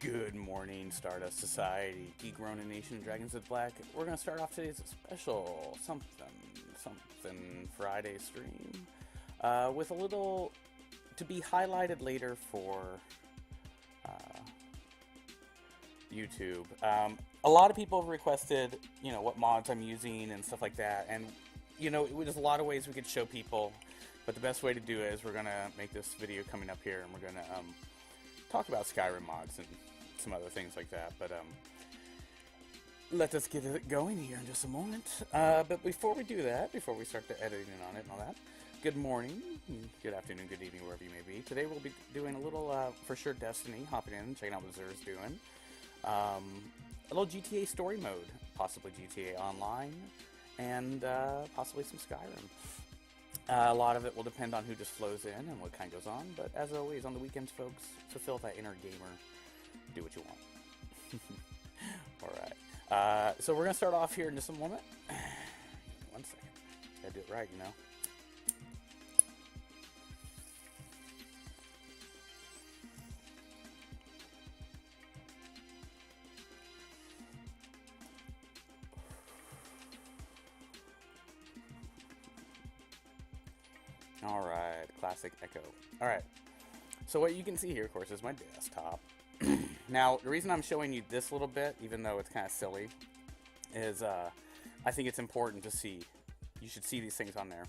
Good morning, Stardust Society, Geek Ronin Nation, Dragons of Black. We're going to start off today's special something Friday stream with a little to be highlighted later for YouTube. A lot of people have requested, what mods I'm using and stuff like that, and there's a lot of ways we could show people, but the best way to do it is we're going to make this video coming up here, and we're going to talk about Skyrim mods and some other things like that, but let us get it going here in just a moment. But before we do that, before we start the editing on it and all that, good morning, good afternoon, good evening, wherever you may be. Today we'll be doing a little, for sure, Destiny, hopping in, checking out what Zer's doing. A little GTA story mode, possibly GTA Online, and possibly some Skyrim. A lot of it will depend on who just flows in and what kind goes on, but as always, on the weekends, folks, fulfill that inner gamer. Do what you want. Alright. So we're going to start off here in just a moment. 1 second. Gotta do it right, Alright, classic echo. Alright, so what you can see here, of course, is my desktop. Now, the reason I'm showing you this little bit, even though it's kind of silly, is I think it's important to see. You should see these things on there.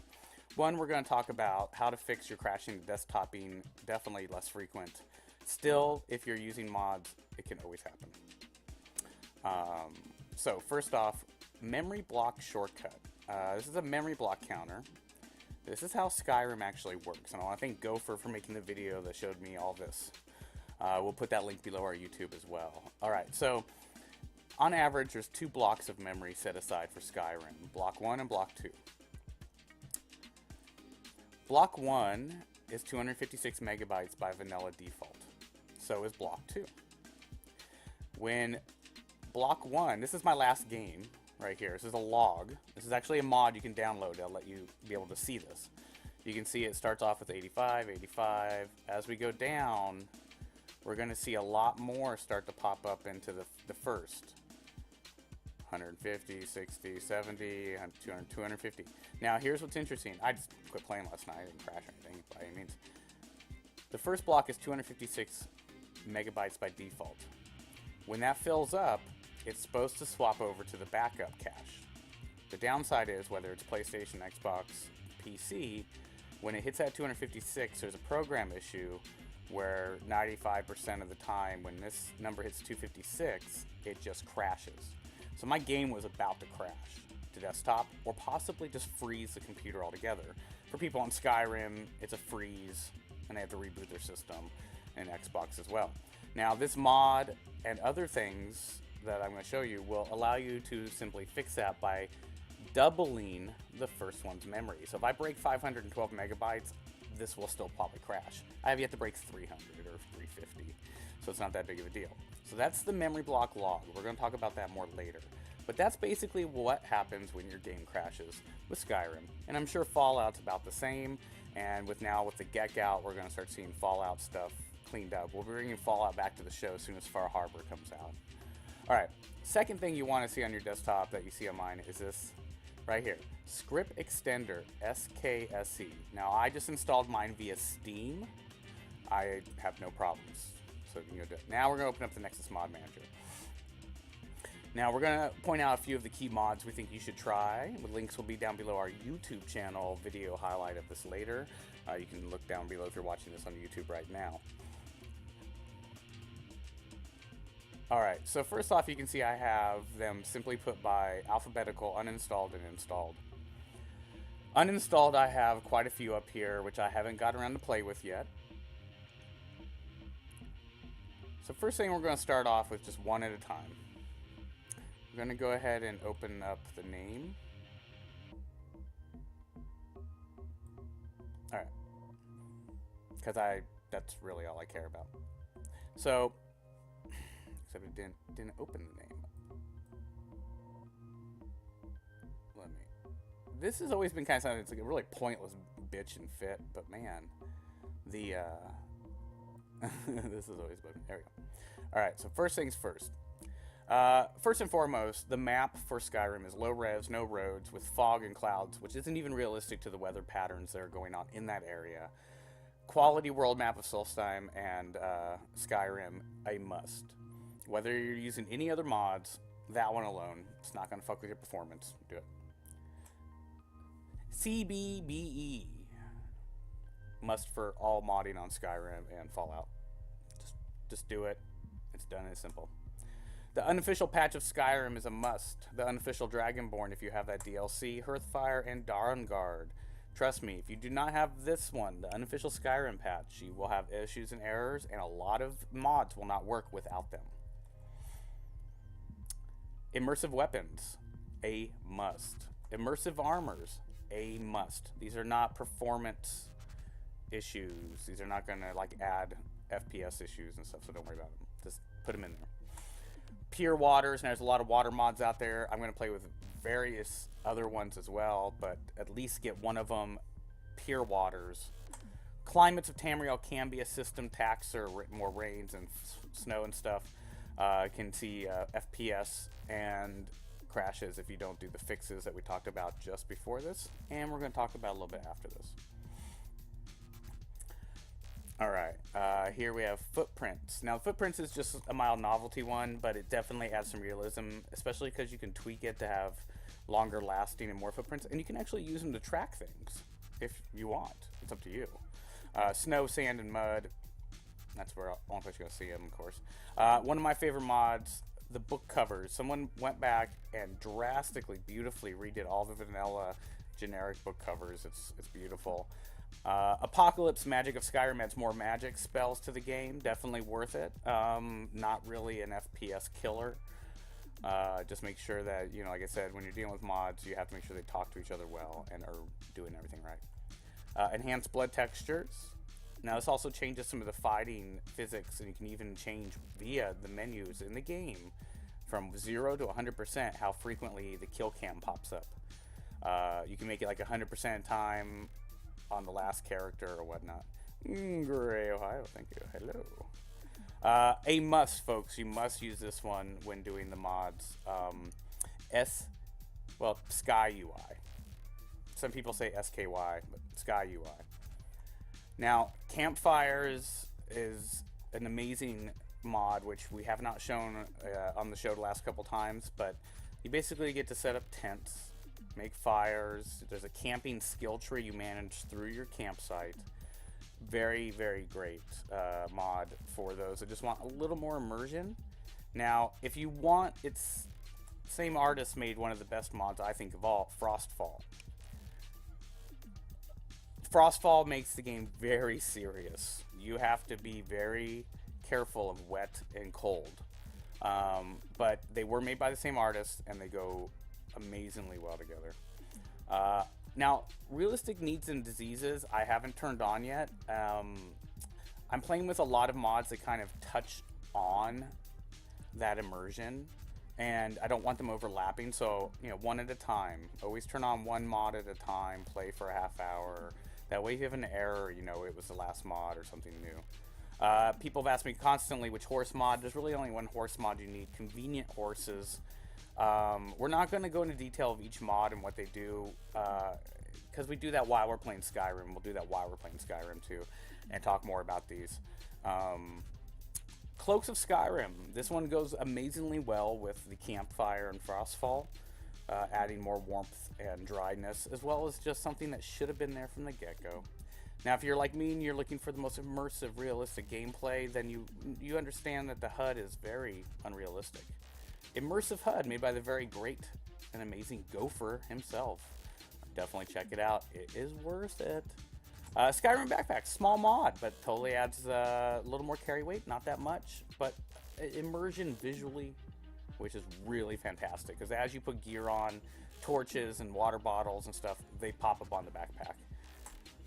One, we're going to talk about how to fix your crashing desktop being definitely less frequent. Still, if you're using mods, it can always happen. So, first off, memory block shortcut. This is a memory block counter. This is how Skyrim actually works, and I want to thank Gopher for making the video that showed me all this. We'll put that link below our YouTube as well. Alright, so on average, there's 2 blocks of memory set aside for Skyrim. Block 1 and Block 2. Block 1 is 256 megabytes by vanilla default. So is Block 2. When Block 1, this is my last game right here. This is a log. This is actually a mod you can download. I'll let you be able to see this. You can see it starts off with 85, 85. As we go down, we're going to see a lot more start to pop up into the first. 150, 60, 70, 200, 250. Now, here's what's interesting. I just quit playing last night. I didn't crash or anything by any means. The first block is 256 megabytes by default. When that fills up, it's supposed to swap over to the backup cache. The downside is, whether it's PlayStation, Xbox, PC, when it hits that 256, there's a program issue where 95% of the time when this number hits 256, it just crashes. So my game was about to crash to desktop, or possibly just freeze the computer altogether. For people on Skyrim, it's a freeze, and they have to reboot their system, and Xbox as well. Now, this mod and other things that I'm going to show you will allow you to simply fix that by doubling the first one's memory. So if I break 512 megabytes, this will still probably crash. I have yet to break 300 or 350, so it's not that big of a deal. So that's the memory block log. We're going to talk about that more later. But that's basically what happens when your game crashes with Skyrim. And I'm sure Fallout's about the same, and with the Gek out, we're going to start seeing Fallout stuff cleaned up. We'll be bringing Fallout back to the show as soon as Far Harbor comes out. Alright, second thing you want to see on your desktop that you see on mine is this right here. Script Extender, SKSE. Now, I just installed mine via Steam. I have no problems, so you can go do it. Now we're going to open up the Nexus Mod Manager. Now, we're going to point out a few of the key mods we think you should try. The links will be down below our YouTube channel, video highlight of this later. You can look down below if you're watching this on YouTube right now. Alright, so first off, you can see I have them simply put by alphabetical, uninstalled, and installed. Uninstalled, I have quite a few up here, which I haven't got around to play with yet. So first thing, we're going to start off with just one at a time. I'm going to go ahead and open up the name. Alright. Because that's really all I care about. So, except it didn't open the name. This has always been kind of something that's like a really pointless bitch and fit, but man, the this has always been, there we go. Alright, so first things first. First and foremost, the map for Skyrim is low res, no roads, with fog and clouds, which isn't even realistic to the weather patterns that are going on in that area. Quality world map of Solstheim and Skyrim, a must. Whether you're using any other mods, that one alone, it's not going to fuck with your performance. Do it. CBBE. Must for all modding on Skyrim and Fallout. Just do it. It's done and simple. The unofficial patch of Skyrim is a must. The unofficial Dragonborn if you have that DLC, Hearthfire, and Darngard. Trust me, if you do not have this one, the unofficial Skyrim patch, you will have issues and errors, and a lot of mods will not work without them. Immersive weapons, a must. Immersive armors, a must. These are not performance issues. These are not going to like add FPS issues and stuff, so don't worry about them. Just put them in there. Pure waters, and there's a lot of water mods out there. I'm going to play with various other ones as well, but at least get one of them pure waters. Climates of Tamriel can be a system tax or more rains and snow and stuff. Can see FPS and crashes if you don't do the fixes that we talked about just before this, and we're going to talk about a little bit after this. Alright, here we have footprints. Now, footprints is just a mild novelty one, but it definitely adds some realism, especially because you can tweak it to have longer lasting and more footprints, and you can actually use them to track things if you want. It's up to you. Snow, sand, and mud. That's where only place you're going to see them, of course. One of my favorite mods, the book covers. Someone went back and drastically, beautifully redid all the vanilla generic book covers. It's beautiful. Apocalypse Magic of Skyrim adds more magic spells to the game. Definitely worth it. Not really an FPS killer. Just make sure that, you know, like I said, when you're dealing with mods, you have to make sure they talk to each other well and are doing everything right. Enhanced blood textures. Now, this also changes some of the fighting physics, and you can even change via the menus in the game from 0 to 100% how frequently the kill cam pops up. You can make it like 100% time on the last character or whatnot. Gray, Ohio, thank you. Hello. A must, folks. You must use this one when doing the mods. Sky UI. Some people say SKY, but Sky UI. Now, Campfires is an amazing mod, which we have not shown on the show the last couple times, but you basically get to set up tents, make fires. There's a camping skill tree you manage through your campsite. Very, very great mod for those that just want a little more immersion. Now, if you want, it's same artist made one of the best mods I think of all, Frostfall. Frostfall makes the game very serious. You have to be very careful of wet and cold. But they were made by the same artist, and they go amazingly well together. Now, realistic needs and diseases I haven't turned on yet. I'm playing with a lot of mods that kind of touch on that immersion, and I don't want them overlapping, so, you know, one at a time. Always turn on one mod at a time, play for a half hour. That way if you have an error, you know it was the last mod or something new. People have asked me constantly which horse mod. There's really only one horse mod you need, convenient horses. We're not going to go into detail of each mod and what they do, because we do that while we're playing Skyrim. We'll do that while we're playing Skyrim too, and talk more about these. Cloaks of Skyrim. This one goes amazingly well with the Campfire and Frostfall, adding more warmth and dryness, as well as just something that should have been there from the get-go. Now, if you're like me and you're looking for the most immersive, realistic gameplay, then you understand that the HUD is very unrealistic. Immersive HUD made by the very great and amazing Gopher himself. Definitely check it out. It is worth it. Skyrim Backpack, small mod, but totally adds a little more carry weight. Not that much, but immersion visually, which is really fantastic. Because as you put gear on, torches and water bottles and stuff, they pop up on the backpack.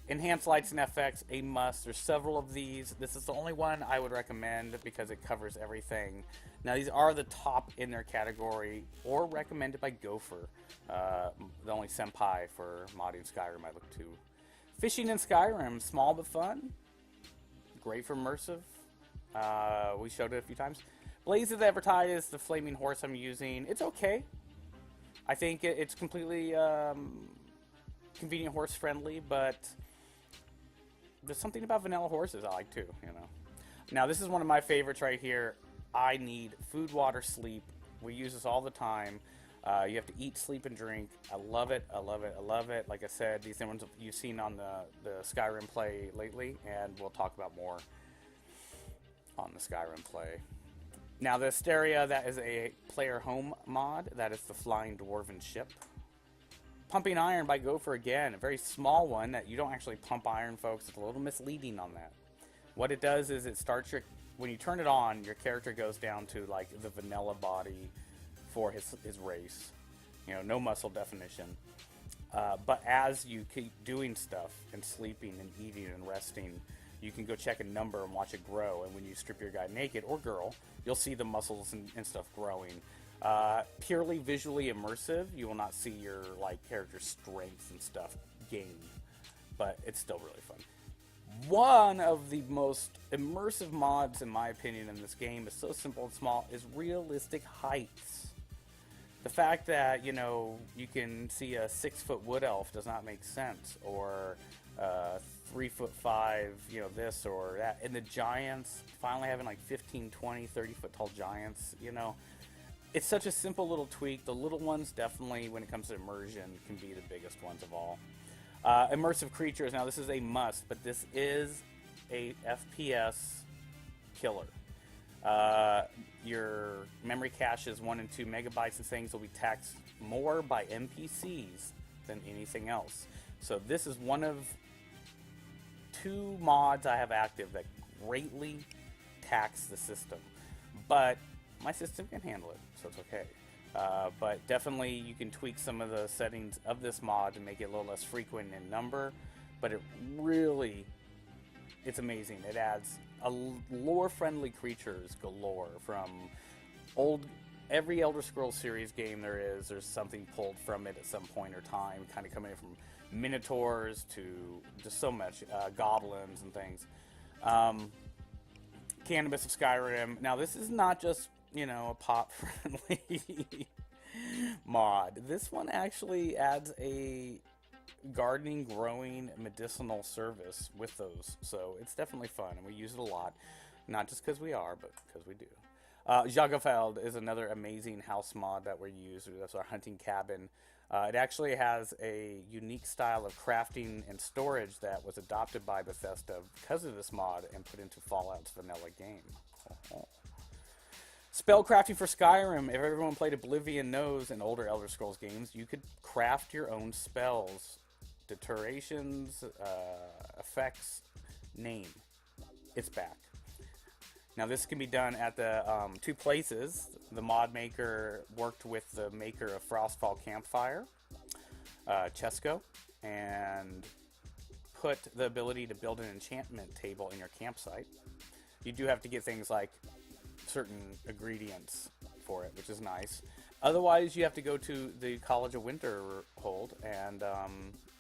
Enhanced lights and FX, a must. There's several of these. This is the only one I would recommend because it covers everything. Now, these are the top in their category, or recommended by Gopher, the only senpai for modding Skyrim I look to. Fishing in Skyrim, small but fun. Great for immersive. We showed it a few times. Blaze is advertised, the flaming horse I'm using. It's okay. I think it's completely convenient horse friendly, but there's something about vanilla horses I like too, you know. Now this is one of my favorites right here. I need food, water, sleep. We use this all the time. You have to eat, sleep, and drink. I love it. I love it. I love it. Like I said, these are ones you've seen on the Skyrim play lately, and we'll talk about more on the Skyrim play. Now the Asteria, that is a player home mod. That is the Flying Dwarven Ship. Pumping Iron by Gopher again. A very small one that you don't actually pump iron, folks. It's a little misleading on that. What it does is it starts your... When you turn it on, your character goes down to like the vanilla body for his race. You know, no muscle definition. But as you keep doing stuff and sleeping and eating and resting, you can go check a number and watch it grow. And when you strip your guy naked, or girl, you'll see the muscles and stuff growing. Purely visually immersive. You will not see your like character's strength and stuff gain. But it's still really fun. One of the most immersive mods, in my opinion, in this game is so simple and small, is realistic heights. The fact that, you know, you can see a 6-foot wood elf does not make sense, or 3'5", you know, this or that. And the giants, finally having like 15, 20, 30-foot tall giants, you know. It's such a simple little tweak. The little ones definitely, when it comes to immersion, can be the biggest ones of all. Immersive creatures. Now, this is a must, but this is a FPS killer. Your memory caches 1 and 2 megabytes and things will be taxed more by NPCs than anything else. So this is one of 2 mods I have active that greatly tax the system. But my system can handle it, so it's okay. But definitely you can tweak some of the settings of this mod to make it a little less frequent in number, but it really, it's amazing. It adds lore-friendly creatures galore from every Elder Scrolls series game there is. There's something pulled from it at some point or time, kind of coming in from minotaurs to just so much, goblins and things. Cannabis of Skyrim. Now this is not just, you know, a pop-friendly mod. This one actually adds a gardening, growing, medicinal service with those. So it's definitely fun, and we use it a lot. Not just because we are, but because we do. Jagafeld is another amazing house mod that we use. That's our hunting cabin. It actually has a unique style of crafting and storage that was adopted by Bethesda because of this mod and put into Fallout's vanilla game. Spellcrafting for Skyrim. If everyone played Oblivion knows, in older Elder Scrolls games, you could craft your own spells. Deterrations, effects, name. It's back. Now this can be done at the 2 places. The mod maker worked with the maker of Frostfall Campfire, Chesco, and put the ability to build an enchantment table in your campsite. You do have to get things like certain ingredients for it, which is nice. Otherwise, you have to go to the College of Winterhold, and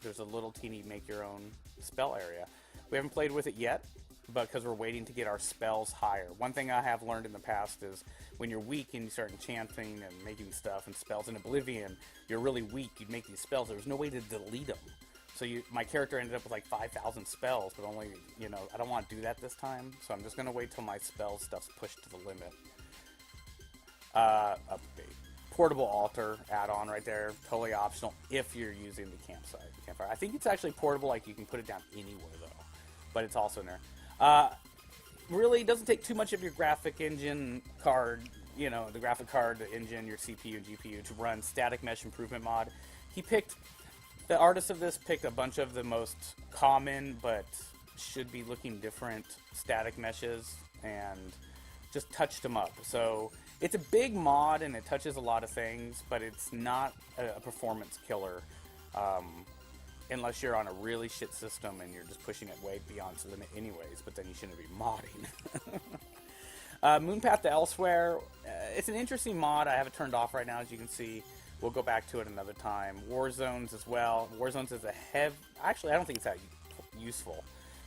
there's a little teeny make-your-own spell area. We haven't played with it yet, but because we're waiting to get our spells higher. One thing I have learned in the past is when you're weak and you start enchanting and making stuff and spells in Oblivion, you're really weak, you'd make these spells, there's no way to delete them. So my character ended up with like 5,000 spells, but only, you know, I don't want to do that this time, so I'm just going to wait till my spell stuff's pushed to the limit. Update. Portable altar add-on right there, totally optional if you're using the campfire. I think it's actually portable, like you can put it down anywhere though, but it's also in there. Really doesn't take too much of your graphic engine card, you know, the graphic card, the engine, your CPU, GPU to run Static Mesh Improvement mod. The artist of this picked a bunch of the most common but should be looking different static meshes and just touched them up. So it's a big mod and it touches a lot of things, but it's not a performance killer unless you're on a really shit system and you're just pushing it way beyond its limit anyways, but then you shouldn't be modding. Moonpath to Elsewhere, it's an interesting mod. I have it turned off right now, as you can see. We'll go back to it another time. Warzones as well. Warzones is actually, I don't think it's that useful,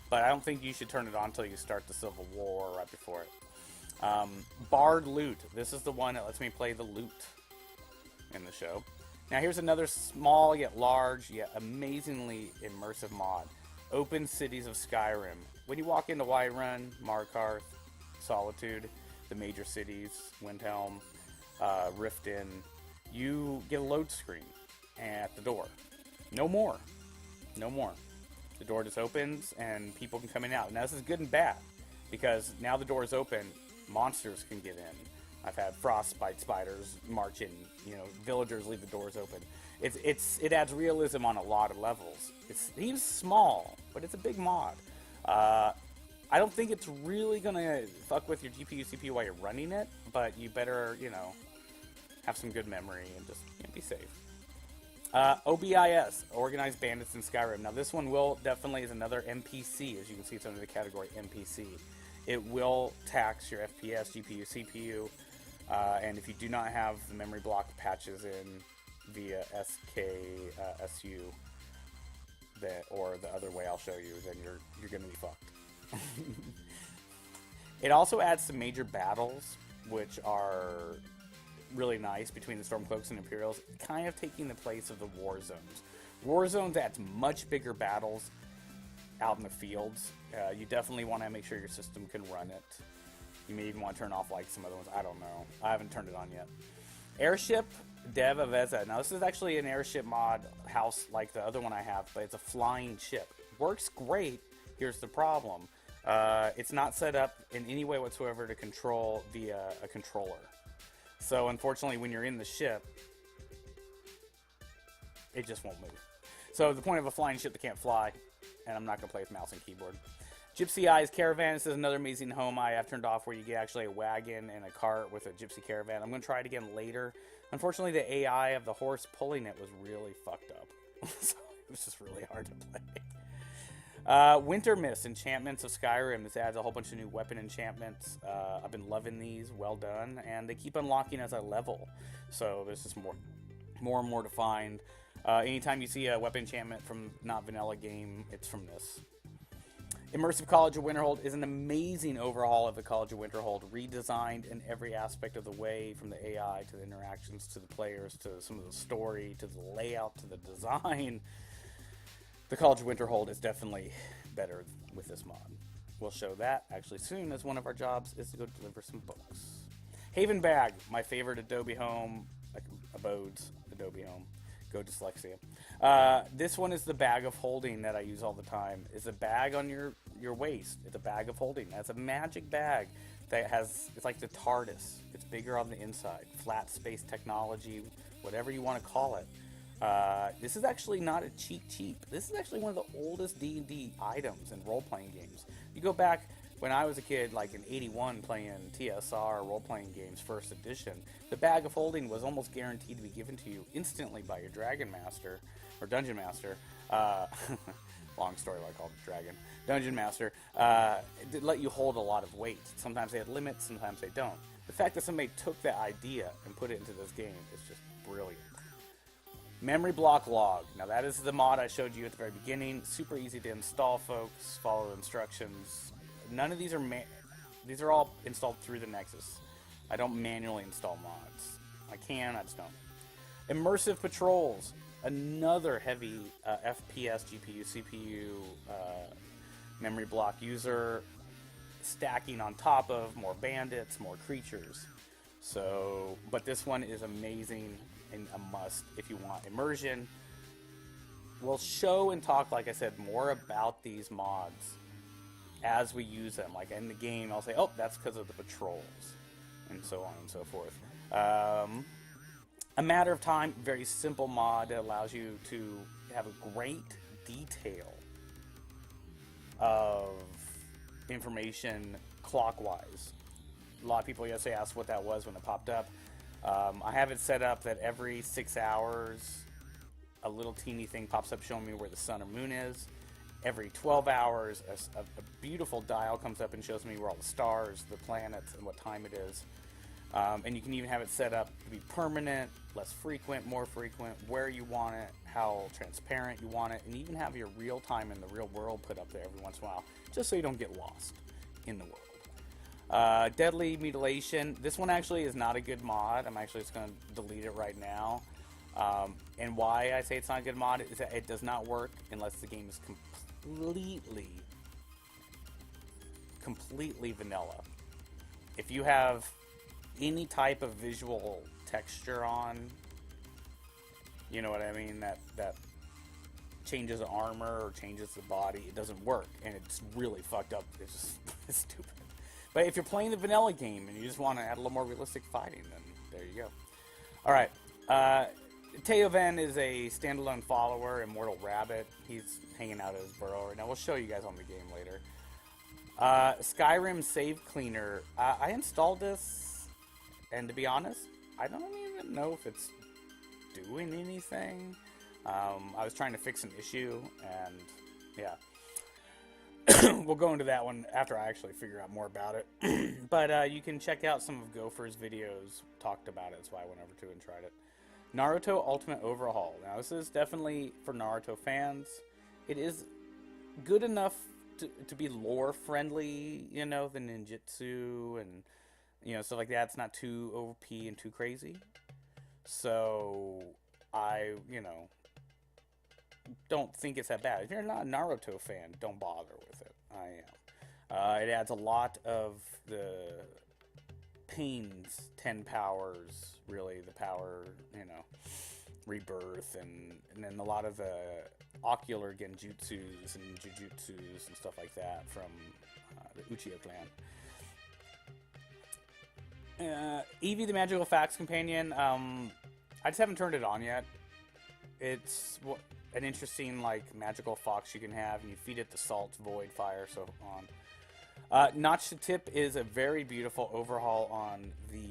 but I don't think you should turn it on until you start the Civil War or right before it. Barred Loot. This is the one that lets me play the loot in the show. Now here's another small yet large yet amazingly immersive mod. Open Cities of Skyrim. When you walk into Whiterun, Markarth, Solitude, the major cities, Windhelm, Riften, you get a load screen at the door. No more. No more. The door just opens and people can come in and out. Now this is good and bad because now the door is open, monsters can get in. I've had frostbite spiders march in, villagers leave the doors open. It adds realism on a lot of levels. It's small, but it's a big mod. I don't think it's really gonna fuck with your GPU, CPU while you're running it, but you better, have some good memory and just be safe. OBIS, Organized Bandits in Skyrim. Now this one definitely is another NPC, as you can see it's under the category NPC. It will tax your FPS, GPU, CPU, and if you do not have the memory block patches in via SKSU, or the other way I'll show you, then you're going to be fucked. It also adds some major battles, which are really nice between the Stormcloaks and Imperials, kind of taking the place of the War Zones. War Zones adds much bigger battles out in the fields. You definitely want to make sure your system can run it. You may even want to turn off like some other ones. I don't know. I haven't turned it on yet. Airship Dev Aveza. Now this is actually an airship mod house like the other one I have, but it's a flying ship. Works great. Here's the problem. It's not set up in any way whatsoever to control via a controller. So unfortunately, when you're in the ship, it just won't move. So the point of a flying ship that can't fly, and I'm not going to play with mouse and keyboard. Gypsy Eyes Caravan. This is another amazing home I have turned off where you get actually a wagon and a cart with a gypsy caravan. I'm going to try it again later. Unfortunately, the AI of the horse pulling it was really fucked up. So it was just really hard to play. Winter Mist, Enchantments of Skyrim. This adds a whole bunch of new weapon enchantments. I've been loving these. Well done. And they keep unlocking as I level. So there's just more and more to find. Anytime you see a weapon enchantment from not vanilla game, it's from this. Immersive College of Winterhold is an amazing overhaul of the College of Winterhold, redesigned in every aspect of the way, from the AI to the interactions to the players to some of the story to the layout to the design. The College of Winterhold is definitely better with this mod. We'll show that actually soon, as one of our jobs is to go deliver some books. Haven Bag, my favorite Adobe Home, like abodes, Adobe Home. Go dyslexia. This one is the bag of holding that I use all the time. It's a bag on your waist. It's a bag of holding. It's a magic bag that it's like the TARDIS. It's bigger on the inside. Flat space technology, whatever you want to call it. This is actually not a cheap. This is actually one of the oldest D&D items in role-playing games. You go back when I was a kid, like in '81, playing TSR role-playing games, first edition, the bag of holding was almost guaranteed to be given to you instantly by your Dragon Master, or Dungeon Master. Long story why I called it Dragon. Dungeon Master. It let you hold a lot of weight. Sometimes they had limits, sometimes they don't. The fact that somebody took that idea and put it into this game is just brilliant. Memory Block Log. Now that is the mod I showed you at the very beginning. Super easy to install, folks. Follow the instructions. None of these are these are all installed through the Nexus. I don't manually install mods. I can, I just don't. Immersive Patrols. Another heavy FPS, GPU, CPU, memory block user, stacking on top of more bandits, more creatures. So, but this one is amazing and a must if you want immersion. We'll show and talk, like I said, more about these mods as we use them. Like in the game, I'll say, oh, that's because of the patrols, and so on and so forth. A Matter of Time, very simple mod that allows you to have a great detail of information clockwise. A lot of people yesterday asked what that was when it popped up. I have it set up that every 6 hours, a little teeny thing pops up showing me where the sun or moon is. Every 12 hours, a beautiful dial comes up and shows me where all the stars, the planets, and what time it is. And you can even have it set up to be permanent, less frequent, more frequent, where you want it, how transparent you want it, and even have your real time in the real world put up there every once in a while, just so you don't get lost in the world. Deadly Mutilation. This one actually is not a good mod. I'm actually just going to delete it right now. And why I say it's not a good mod is that it does not work unless the game is completely vanilla. If you have any type of visual texture on, you know what I mean, that changes armor or changes the body, it doesn't work, and it's really fucked up. It's just it's stupid. But if you're playing the vanilla game and you just want to add a little more realistic fighting, then there you go. Alright, Teovan is a standalone follower, Immortal Rabbit. He's hanging out at his burrow right now. We'll show you guys on the game later. Skyrim Save Cleaner. I installed this, and to be honest, I don't even know if it's doing anything. I was trying to fix an issue, and yeah. We'll go into that one after I actually figure out more about it. But you can check out some of Gopher's videos, talked about it. That's why I went over to and tried it. Naruto Ultimate Overhaul. Now, this is definitely for Naruto fans. It is good enough to be lore-friendly, you know, the ninjutsu and, you know, stuff like that. It's not too OP and too crazy. So, I, you know, don't think it's that bad. If you're not a Naruto fan, don't bother with it. I am. It adds a lot of the Pain's 10 powers, really, the power, you know, rebirth, and then a lot of the ocular genjutsus and jujutsus and stuff like that from the Uchiha clan. Eevee the Magical Facts Companion, I just haven't turned it on yet. It's an interesting, like, magical fox you can have, and you feed it the salt, void, fire, so on. Notch the Tip is a very beautiful overhaul on the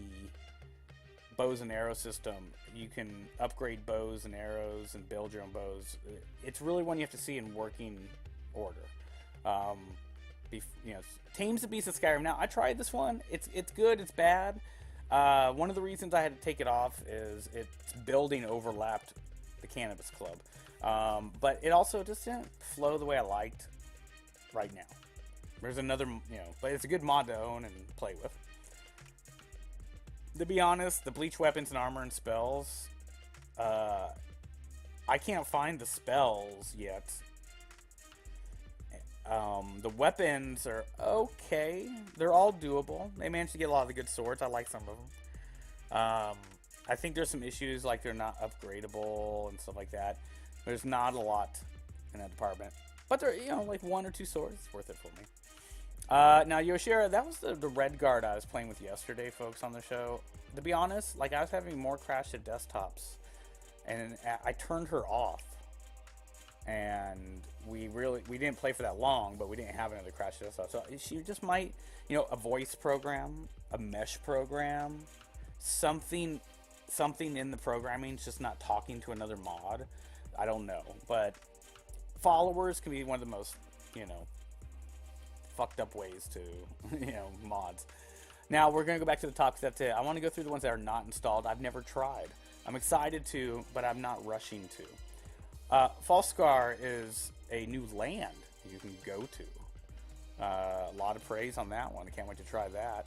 bows and arrow system. You can upgrade bows and arrows and build your own bows. It's really one you have to see in working order. You know, tames the beast of Skyrim. Now, I tried this one. It's good. It's bad. One of the reasons I had to take it off is its building overlapped the Cannabis Club. But it also just didn't flow the way I liked right now. There's another, you know, but it's a good mod to own and play with. To be honest, the bleach weapons and armor and spells, I can't find the spells yet. The weapons are okay. They're all doable. They managed to get a lot of the good swords. I like some of them. I think there's some issues, like they're not upgradable and stuff like that. There's not a lot in that department. But they're, you know, like 1 or 2 swords. It's worth it for me. Now, Yoshira, that was the red guard I was playing with yesterday, folks, on the show. To be honest, like, I was having more crash at desktops. And I turned her off. And we didn't play for that long, but we didn't have another crash at desktop. So she just might, you know, a voice program, a mesh program, something in the programming is just not talking to another mod. I don't know, but followers can be one of the most, you know, fucked up ways to, you know, mods. Now, we're going to go back to the top because that's it. I want to go through the ones that are not installed. I've never tried. I'm excited to, but I'm not rushing to. False Scar is a new land you can go to. A lot of praise on that one. I can't wait to try that.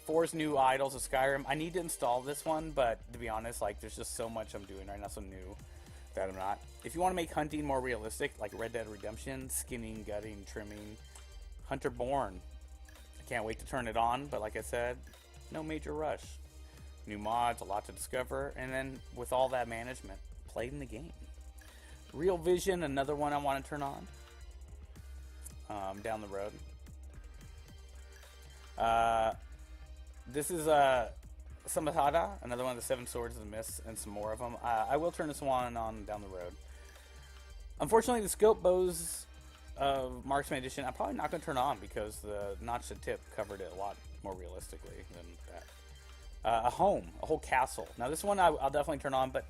Four's new Idols of Skyrim. I need to install this one, but to be honest, like, there's just so much I'm doing right now, so new, that I'm not. If you want to make hunting more realistic, like Red Dead Redemption, skinning, gutting, trimming, Hunter Born. I can't wait to turn it on, but like I said, no major rush. New mods, a lot to discover, and then with all that management, playing the game. Real Vision, another one I want to turn on down the road. This is Samahada, another one of the 7 Swords of the Mist, and some more of them. I will turn this one on down the road. Unfortunately, the Scope Bows of Marksman Edition, I'm probably not going to turn on because the Notch the Tip covered it a lot more realistically than that. A whole castle. Now, this one I'll definitely turn on, but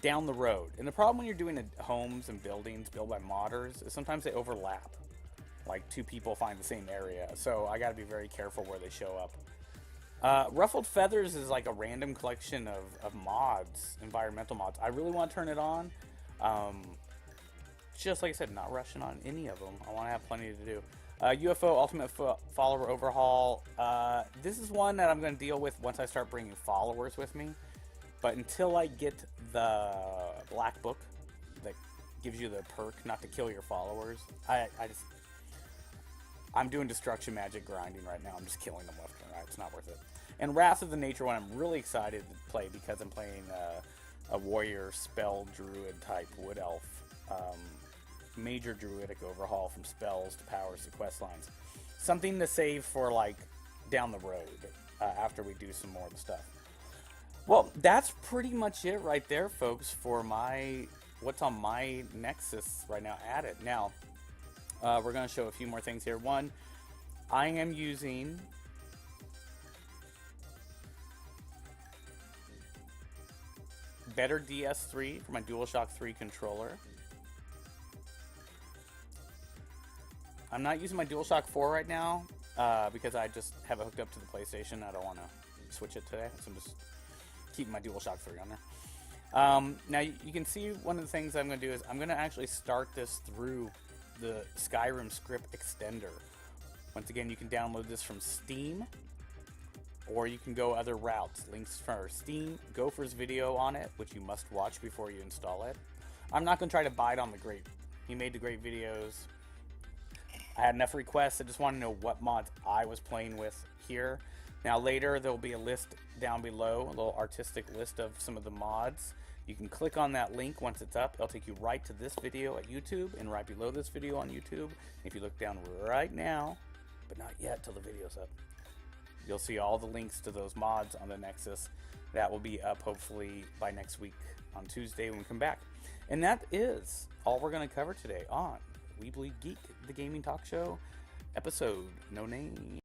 down the road. And the problem when you're doing homes and buildings built by modders is sometimes they overlap. Like, 2 people find the same area, so I got to be very careful where they show up. Ruffled Feathers is like a random collection of mods, environmental mods. I really want to turn it on. Just like I said, not rushing on any of them. I want to have plenty to do. UFO Ultimate Follower Overhaul. This is one that I'm going to deal with once I start bringing followers with me. But until I get the black book that gives you the perk not to kill your followers, I'm doing destruction magic grinding right now. I'm just killing them left and right. It's not worth it. And Wrath of the Nature one, I'm really excited to play because I'm playing a warrior spell druid type wood elf. Major druidic overhaul from spells to powers to quest lines. Something to save for like down the road after we do some more of the stuff. Well, that's pretty much it right there, folks, for what's on my Nexus right now added. Now, we're going to show a few more things here. One, I am using Better DS3 for my DualShock 3 controller. I'm not using my DualShock 4 right now because I just have it hooked up to the PlayStation. I don't want to switch it today, so I'm just keeping my DualShock 3 on there. Now, you can see one of the things I'm going to do is I'm going to actually start this through the Skyrim script extender. Once again, you can download this from Steam, or you can go other routes. Links for Steam, Gopher's video on it, which you must watch before you install it. I'm not going to try to bite on the grape. He made the great videos. I had enough requests. I just want to know what mods I was playing with here. Now later there will be a list down below, a little artistic list of some of the mods. You can click on that link once it's up. It'll take you right to this video at YouTube and right below this video on YouTube. If you look down right now, but not yet till the video's up, you'll see all the links to those mods on the Nexus. That will be up hopefully by next week on Tuesday when we come back. And that is all we're going to cover today on We Bleed Geek, the gaming talk show, episode No Name.